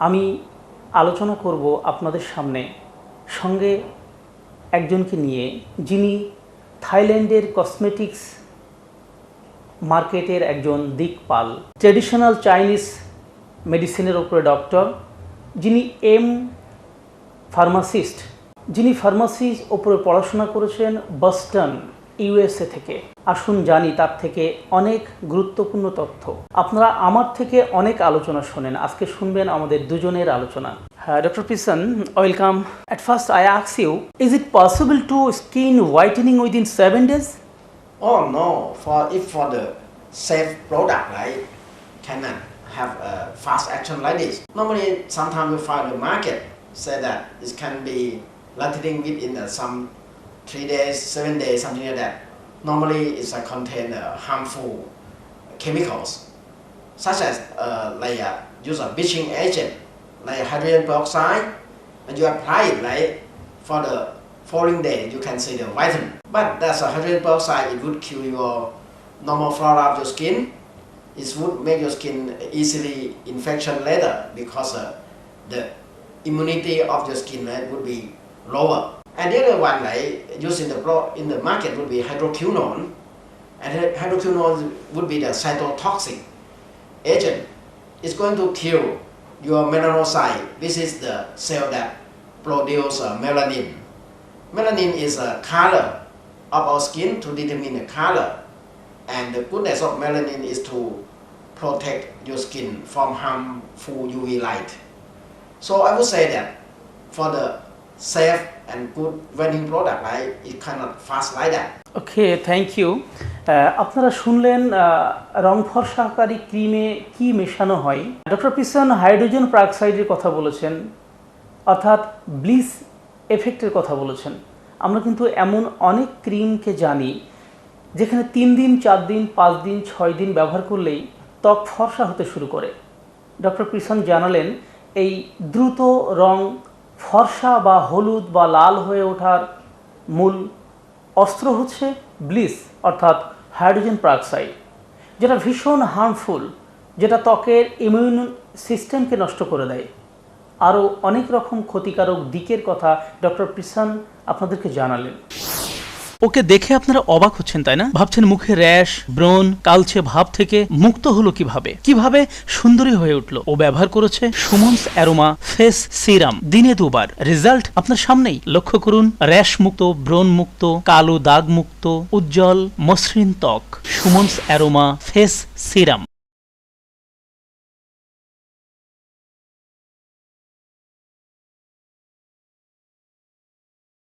আমি আলোচনা করব আপনাদের সামনে সঙ্গে একজনকে নিয়ে, যিনি থাইল্যান্ডের কসমেটিক্স মার্কেটের একজন দিকপাল, ট্র্যাডিশনাল চাইনিজ মেডিসিনের উপরে ডক্টর, যিনি ফার্মাসিস্ট, যিনি ফার্মাসির উপরে পড়াশোনা করেছেন বস্টন ইউএসএ থেকে। আসুন জানি তার থেকে অনেক গুরুত্বপূর্ণ তথ্য। আপনারা আমার থেকে অনেক আলোচনা শোনেন, আজকে শুনবেন আমাদের দুজনের আলোচনা। Dr. Pisan, welcome. At first I ask you, is it possible to skin whitening within 7 days? Oh no, for the safe product, right, cannot have a fast action like this. Normally, sometimes we find the market say that it can be lightening within some 3 days, 7 days, something like that. Normally, it's contain harmful chemicals, such as use of bleaching agent, like hydrogen peroxide, and you apply it, right, for the following day, you can see the whitening. But that's a hydrogen peroxide, it would kill your normal flora of your skin. It would make your skin easily infection later because the immunity of your skin, right, would be lower. And the other one, right, used in the market would be hydroquinone, and hydroquinone would be the cytotoxic agent. It's going to kill your melanocyte. This is the cell that produce melanin. Melanin is a color of our skin to determine the color, and the goodness of melanin is to protect your skin from harmful UV light. So I would say that for the safe and good wedding product, right, it cannot fast like that. Okay, thank you. আপনারা শুনলেন রং ফর্সাকারী ক্রিমে কি মেশানো হয়। Doctor পিসন hydrogen পেরক্সাইডের কথা বলেছেন, অর্থাৎ bleach এফেক্টের কথা বলেছেন। আমরা কিন্তু এমন অনেক ক্রিমকে জানি যেখানে 3 দিন, 4 দিন, 5 দিন, 6 দিন ব্যবহার করলেই ত্বক ফর্সা হতে শুরু করে। ডক্টর পিসন জানালেন এই দ্রুত রং ফর্সা বা হলুদ বা লাল হয়ে ওঠার মূল অস্ত্র হচ্ছে ব্লিচ, অর্থাৎ হাইড্রোজেন পেরক্সাইড, যেটা ভীষণ হার্মফুল, যেটা ত্বকের ইমিউন সিস্টেমকে নষ্ট করে দেয়। আরও অনেক রকম ক্ষতিকারক দিকের কথা ডক্টর পিসন আপনাদেরকে জানালেন। ওকে দেখে আপনারা অবাক হচ্ছেন, তাই না? ভাবছেন মুখে র্যাশ, ব্রণ, কালচে ভাব থেকে মুক্ত হলো কিভাবে সুন্দরী হয়ে উঠলো। ও ব্যবহার করেছে সুমনস অ্যারোমা ফেস সিরাম, দিনে 2 বার। রেজাল্ট আপনার সামনেই, লক্ষ্য করুন। র্যাশ মুক্ত, ব্রণ মুক্ত, কালো দাগ মুক্ত, উজ্জ্বল মসৃণ ত্বক। সুমনস অ্যারোমা ফেস সিরাম।